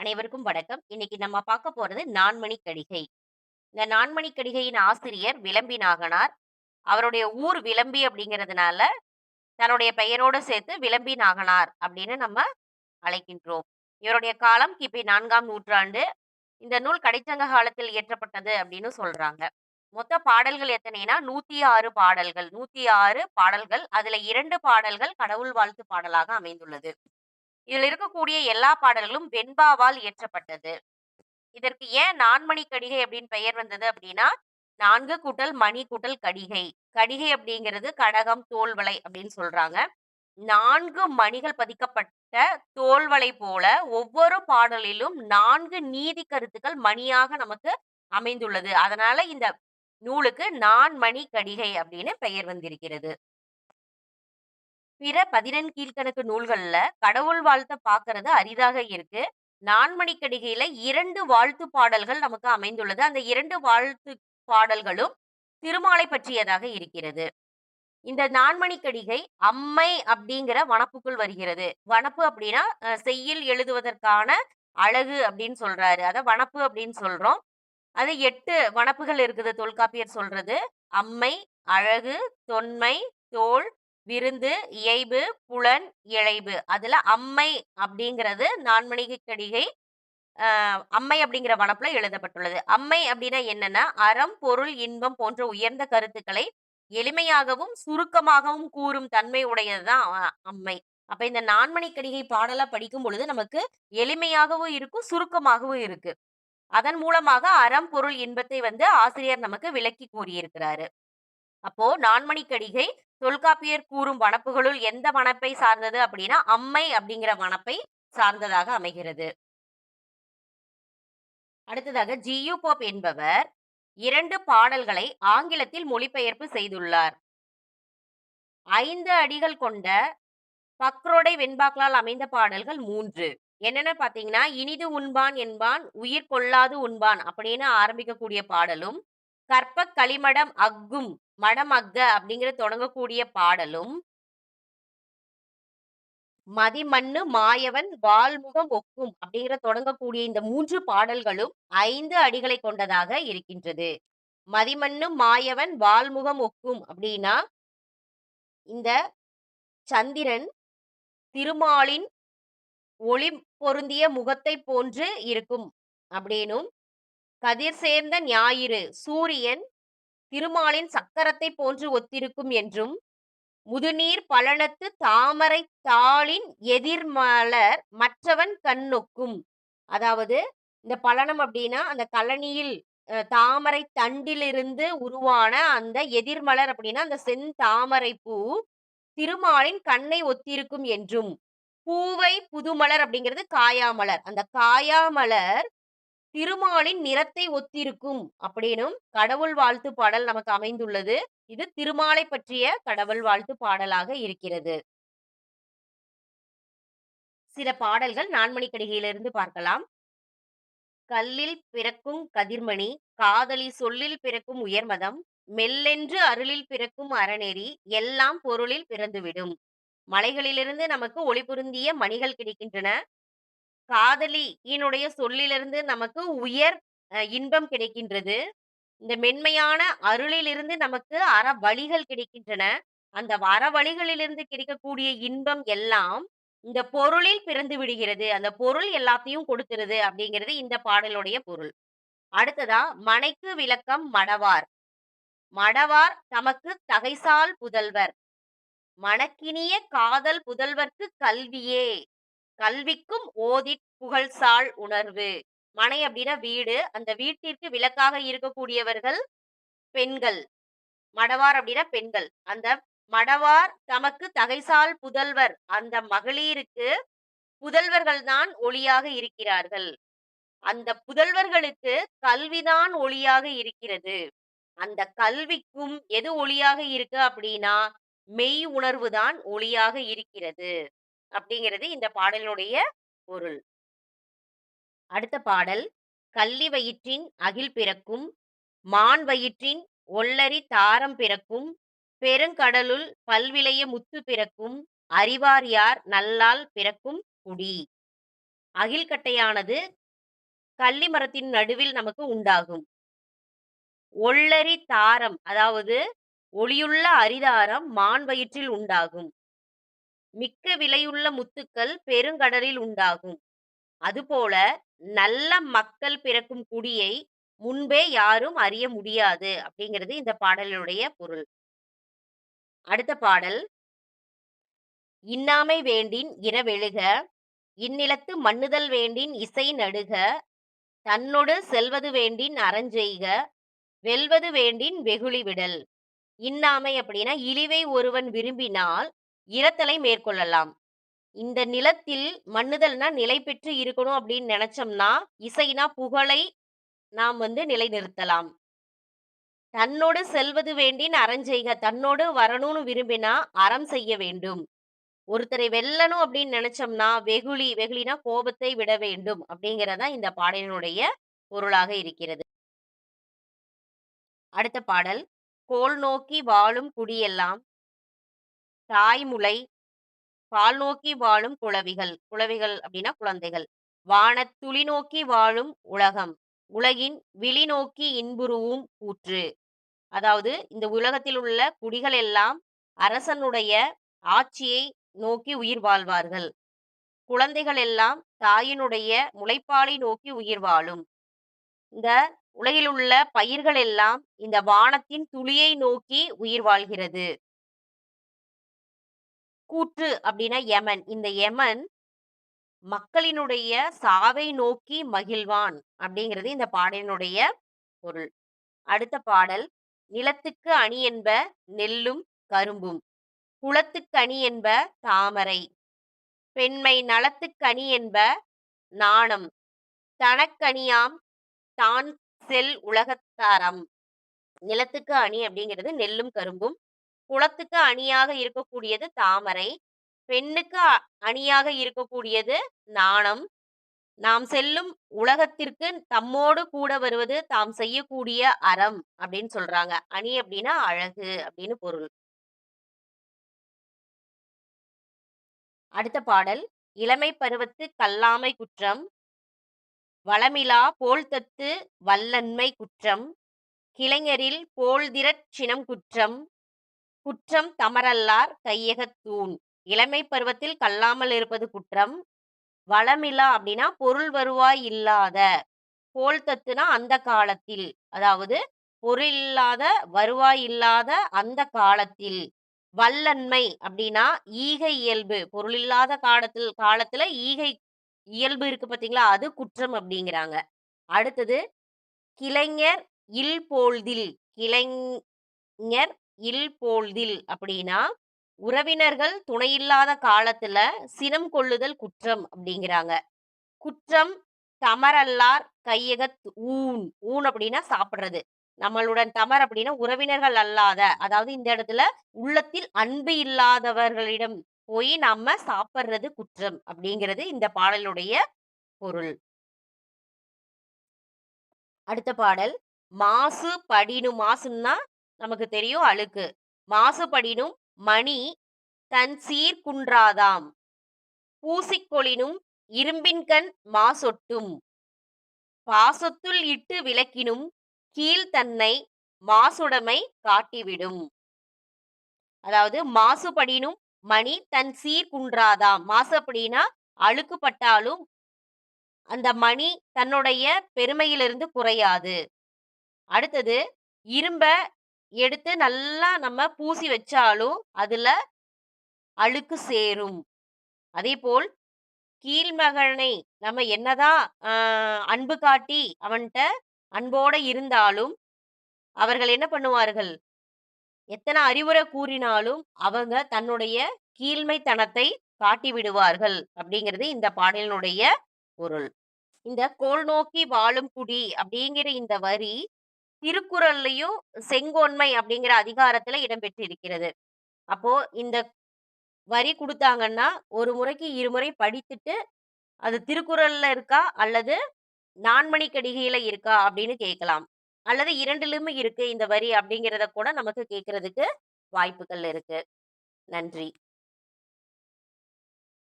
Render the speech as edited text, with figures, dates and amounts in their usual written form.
அனைவருக்கும் வணக்கம். இன்னைக்கு நம்ம பார்க்க போறது நான்மணி கடிகை. இந்த நான்மணி கடிகையின் ஆசிரியர் விளம்பி நாகனார். அவருடைய ஊர் விளம்பி அப்படிங்கிறதுனால, தன்னுடைய பெயரோட சேர்த்து விளம்பி நாகனார் அப்படின்னு நம்ம அழைக்கின்றோம். இவருடைய காலம் கிபி 4ஆம் நூற்றாண்டு. இந்த நூல் கடைச்சங்க காலத்தில் இயற்றப்பட்டது அப்படின்னு சொல்றாங்க. மொத்த பாடல்கள் எத்தனைனா 106 பாடல்கள். 106 பாடல்கள். அதுல 2 பாடல்கள் கடவுள் வாழ்த்து பாடலாக அமைந்துள்ளது. இதில் இருக்கக்கூடிய எல்லா பாடல்களும் வெண்பாவால் இயற்றப்பட்டது. இதற்கு ஏன் நான்மணி கடிகை அப்படின்னு பெயர் வந்தது அப்படின்னா, 4 கூட்டல் மணி கூட்டல் கடிகை. கடிகை அப்படிங்கிறது கடகம், தோல்வளை அப்படின்னு சொல்றாங்க. 4 மணிகள் பதிக்கப்பட்ட தோல்வளை போல ஒவ்வொரு பாடலிலும் 4 நீதி கருத்துக்கள் மணியாக நமக்கு அமைந்துள்ளது. அதனால இந்த நூலுக்கு நான்மணி கடிகை அப்படின்னு பெயர் வந்திருக்கிறது. பிற 14 கீழ்க்கணக்கு நூல்கள்ல கடவுள் வாழ்த்த பார்க்கறது அரிதாக இருக்கு. நான்மணிக்கடிகையில 2 வாழ்த்து பாடல்கள் நமக்கு அமைந்துள்ளது. அந்த 2 வாழ்த்து பாடல்களும் திருமாலை பற்றியதாக இருக்கிறது. இந்த நான்மணிக்கடிகை அம்மை அப்படிங்கிற வனப்புக்குள் வருகிறது. வனப்பு அப்படின்னா செய்யுள் எழுதுவதற்கான அழகு அப்படின்னு சொல்றாரு. அத வனப்பு அப்படின்னு சொல்றோம். அது 8 வனப்புகள் இருக்குது தொல்காப்பியர் சொல்றது. அம்மை, அழகு, தொன்மை, தோள், விருந்து, இயைபு, புலன், இழைபு. அதுல அம்மை அப்படிங்கிறது நான்மணிக்கடிகை அம்மை அப்படிங்கிற வனப்புல எழுதப்பட்டுள்ளது. அம்மை அப்படின்னா என்னன்னா, அறம், பொருள், இன்பம் போன்ற உயர்ந்த கருத்துக்களை எளிமையாகவும், சுருக்கமாகவும் கூறும் தன்மை உடையது தான் அம்மை. அப்ப இந்த நான்மணிக்கடிகை பாடலா படிக்கும் பொழுது நமக்கு எளிமையாகவும் இருக்கும், சுருக்கமாகவும் இருக்கு. அதன் மூலமாக அறம், பொருள், இன்பத்தை ஆசிரியர் நமக்கு விளக்கி கூறியிருக்கிறாரு. அப்போ நான்மணிக்கடிகை தொல்காப்பியர் கூறும் வனப்புகளுள் எந்த வனப்பை சார்ந்தது அப்படின்னா, அம்மை அப்படிங்கிற வனப்பை சார்ந்ததாக அமைகிறது. அடுத்ததாக ஜி.யு. போப் என்பவர் 2 பாடல்களை ஆங்கிலத்தில் மொழிபெயர்ப்பு செய்துள்ளார். 5 அடிகள் கொண்ட பக்ரோடை வெண்பாக்களால் அமைந்த பாடல்கள் 3. என்னென்ன பார்த்தீங்கன்னா, இனிது உண்பான் என்பான் உயிர் கொள்ளாது உண்பான் அப்படின்னு ஆரம்பிக்கக்கூடிய பாடலும், கற்பக் களிமடம் அக்கும் மடம் அக்க அப்படிங்கிற தொடங்கக்கூடிய பாடலும், மதிமன்னு மாயவன் வாள்முகம் ஒக்கும் அப்படிங்கிற தொடங்கக்கூடிய இந்த 3 பாடல்களும் 5 அடிகளை கொண்டதாக இருக்கின்றது. மதிமன்னு மாயவன் வாள்முகம் ஒக்கும் அப்படின்னா, இந்த சந்திரன் திருமாலின் ஒளி பொருந்திய முகத்தை போன்று இருக்கும் அப்படின்னும், கதிர் சேர்ந்த ஞாயிறு சூரியன் திருமாலின் சக்கரத்தை போன்று ஒத்திருக்கும் என்றும், முதுநீர் பழனத்து தாமரை தாளின் எதிர்மலர் மற்றவன் கண்ணொக்கும். அதாவது இந்த பழனம் அப்படின்னா அந்த கழனியில் தாமரை தண்டிலிருந்து உருவான அந்த எதிர்மலர் அப்படின்னா அந்த செந்தாமரை பூ திருமாலின் கண்ணை ஒத்திருக்கும் என்றும், பூவை புதுமலர் அப்படிங்கிறது காயாமலர். அந்த காயாமலர் திருமாலின் நிறத்தை ஒத்திருக்கும் அப்படின்னும் கடவுள் வாழ்த்து பாடல் நமக்கு அமைந்துள்ளது. இது திருமாலை பற்றிய கடவுள் வாழ்த்து பாடலாக இருக்கிறது. சில பாடல்கள் நான்மணிக்கடிகையிலிருந்து பார்க்கலாம். கல்லில் பிறக்கும் கதிர்மணி, காதலி சொல்லில் பிறக்கும் உயர்மதம், மெல்லென்று அருளில் பிறக்கும் அறநெறி, எல்லாம் பொருளில் பிறந்துவிடும். மலைகளிலிருந்து நமக்கு ஒளி பொருந்திய மணிகள் கிடைக்கின்றன. காதலியினுடைய சொல்லிலிருந்து நமக்கு உயர் இன்பம் கிடைக்கின்றது. இந்த மென்மையான அருளிலிருந்து நமக்கு அறவழிகள் கிடைக்கின்றன. அந்த அறவழிகளிலிருந்து கிடைக்கக்கூடிய இன்பம் எல்லாம் இந்த பொருளில் பிறந்து விடுகிறது. அந்த பொருள் எல்லாத்தையும் கொடுத்துருது அப்படிங்கிறது இந்த பாடலுடைய பொருள். அடுத்ததா மனைக்கு விளக்கம் மடவார். மடவார் தமக்கு தகைசால் புதல்வர். மணக்கினிய காதல் புதல்வர்க்கு கல்வியே. கல்விக்கும் ஓதிற் புகழ்சால் உணர்வு. மனை அப்படின்னா வீடு. அந்த வீட்டிற்கு விளக்காக இருக்கக்கூடியவர்கள் பெண்கள். மடவார் அப்படின்னா பெண்கள். அந்த மடவார் தமக்கு தகைசால் புதல்வர். அந்த மகளிருக்கு புதல்வர்கள் தான் ஒளியாக இருக்கிறார்கள். அந்த புதல்வர்களுக்கு கல்விதான் ஒளியாக இருக்கிறது. அந்த கல்விக்கும் எது ஒளியாக இருக்கு அப்படின்னா, மெய் உணர்வு தான் ஒளியாக இருக்கிறது. அப்படிங்கிறது இந்த பாடலினுடைய பொருள். அடுத்த பாடல், கள்ளி வயிற்றின் அகில் பிறக்கும், மான் வயிற்றின் ஒள்ளரி தாரம் பிறக்கும், பெருங்கடலுள் பல்விளைய முத்து பிறக்கும், அறிவார் யார் நல்லால் பிறக்கும் குடி. அகில்கட்டையானது கள்ளி மரத்தின் நடுவில் நமக்கு உண்டாகும். ஒள்ளரி தாரம் அதாவது ஒளியுள்ள அரிதாரம் மான் வயிற்றில் உண்டாகும். மிக்க விலையுள்ள முத்துக்கள் பெருங்கடலில் உண்டாகும். அதுபோல நல்ல மக்கள் பிறக்கும் குடியை முன்பே யாரும் அறிய முடியாது அப்படிங்கிறது இந்த பாடலுடைய பொருள். அடுத்த பாடல், இன்னாமை வேண்டின் இரவெழுக, இந்நிலத்து மன்னுதல் வேண்டின் இசை நடுக, தன்னொடு செல்வது வேண்டின் அறஞ்செய்க, வெல்வது வேண்டின் வெகுளி விடல். இன்னாமை அப்படின்னா இழிவை ஒருவன் விரும்பினால் இரத்தலை மேற்கொள்ளலாம். இந்த நிலத்தில் மன்னுதல்னா நிலை பெற்று இருக்கணும் அப்படின்னு நினைச்சோம்னா, இசைனா புகழை நாம் நிலைநிறுத்தலாம். தன்னோடு செல்வது வேண்டின் அறஞ்செய்க, தன்னோடு வரணும்னு விரும்பினா அறம் செய்ய வேண்டும். ஒருத்தரை வெல்லணும் அப்படின்னு நினைச்சோம்னா வெகுளினா கோபத்தை விட வேண்டும் அப்படிங்கிறதா இந்த பாடலினுடைய பொருளாக இருக்கிறது. அடுத்த பாடல், கோல் நோக்கி வாழும் குடியெல்லாம் தாய்முலை, பால் நோக்கி வாழும் குளவிகள். குளவிகள் அப்படின்னா குழந்தைகள். வானத் துளி நோக்கி வாழும் உலகம், உலகின் விழி நோக்கி இன்புறுவும் கூற்று. அதாவது இந்த உலகத்தில் உள்ள குடிகள் எல்லாம் அரசனுடைய ஆட்சியை நோக்கி உயிர் வாழ்வார்கள். குழந்தைகள் எல்லாம் தாயினுடைய முளைப்பாலை நோக்கி உயிர் வாழும். இந்த உலகில் உள்ள பயிர்கள் எல்லாம் இந்த வானத்தின் துளியை நோக்கி உயிர் வாழ்கிறது. கூற்று அப்படின்னா யமன். இந்த யமன் மக்களினுடைய சாவை நோக்கி மகிழ்வான் அப்படிங்கிறது இந்த பாடலினுடைய பொருள். அடுத்த பாடல், நிலத்துக்கு அணி என்ப நெல்லும் கரும்பும், குளத்துக்கு அணி என்ப தாமரை, பெண்மை நலத்துக்கணி என்ப நாணம், தனக்கணியாம் தான் செல் உலகத்தாரம். நிலத்துக்கு அணி அப்படிங்கிறது நெல்லும் கரும்பும், குளத்துக்கு அணியாக இருக்கக்கூடியது தாமரை, பெண்ணுக்கு அணியாக இருக்கக்கூடியது நாணம், நாம் செல்லும் உலகத்திற்கு தம்மோடு கூட வருவது தாம் செய்யக்கூடிய அறம் அப்படின்னு சொல்றாங்க. அணி அப்படின்னா அழகு அப்படின்னு பொருள். அடுத்த பாடல், இளமை பருவத்து கல்லாமை குற்றம், வளமிலா போழ்தத்து வல்லன்மை குற்றம், கிளைஞரில் போழ்திறற் சினம் குற்றம், குற்றம் தமரல்லார் கையகத் தூண். இளமை பருவத்தில் கல்லாமல் இருப்பது குற்றம். வளமிலா அப்படின்னா பொருள் வருவாய் இல்லாத, போழ்தத்துனா அந்த காலத்தில், அதாவது பொருள் இல்லாத வருவாய் இல்லாத அந்த காலத்தில். வல்லன்மை அப்படின்னா ஈகை இயல்பு, பொருள் இல்லாத காலத்துல ஈகை இயல்பு இருக்கு பார்த்தீங்களா, அது குற்றம் அப்படிங்கிறாங்க. அடுத்தது, கிளைஞர் இல் போழ்தில். கிளைஞர் இல் போழ்தில் அப்படின்னா உறவினர்கள் துணையில்லாத காலத்துல சினம் கொள்ளுதல் குற்றம் அப்படிங்கிறாங்க. குற்றம் தமரல்லார் கையகத் ஊன். ஊன் அப்படின்னா சாப்பிடுறது. நம்மளுடன் தமர் அப்படின்னா உறவினர்கள் அல்லாத, அதாவது இந்த இடத்துல உள்ளத்தில் அன்பு இல்லாதவர்களிடம் போய் நம்ம சாப்பிடுறது குற்றம் அப்படிங்கிறது இந்த பாடலுடைய பொருள். அடுத்த பாடல், மாசு படினும். மாசுன்னா நமக்கு தெரியும் அழுக்கு. மாசுபடினும் மணி தன் சீர்குன்றாதாம், பூசிக்கொளினும் இரும்பின்கண் மாசொட்டும், பாசொத்துள் இட்டு விளக்கினும் கீழ் தன்னை மாசுடைமை காட்டிவிடும். அதாவது மாசுபடினும் மணி தன் சீர் குன்றாதாம். மாசு அப்படின்னா அழுக்குப்பட்டாலும் அந்த மணி தன்னுடைய பெருமையிலிருந்து குறையாது. அடுத்தது, இரும்ப எடுத்து நல்லா நம்ம பூசி வச்சாலும் அதுல அழுக்கு சேரும். அதேபோல் கீழ்மகனை நம்ம என்னதான் அன்பு காட்டி அவன்கிட்ட அன்போட இருந்தாலும் அவர்கள் என்ன பண்ணுவார்கள், எத்தனை அறிவுரை கூறினாலும் அவங்க தன்னுடைய கீழ்மைத்தனத்தை காட்டி விடுவார்கள் அப்படிங்கிறது இந்த பாடலினுடைய பொருள். இந்த கோல் நோக்கி வாழும் குடி அப்படிங்கிற இந்த வரி திருக்குறள்லயும் செங்கோன்மை அப்படிங்கிற அதிகாரத்துல இடம்பெற்றிருக்கிறது. அப்போ இந்த வரி கொடுத்தாங்கன்னா ஒரு முறைக்கு இருமுறை படித்துட்டு அது திருக்குறள்ல இருக்கா அல்லது நான்மணிக்கடிகையில இருக்கா அப்படின்னு கேட்கலாம். அல்லது இரண்டிலுமே இருக்கு இந்த வரி அப்படிங்கிறத கூட நமக்கு கேட்கறதுக்கு வாய்ப்புகள் இருக்கு. நன்றி.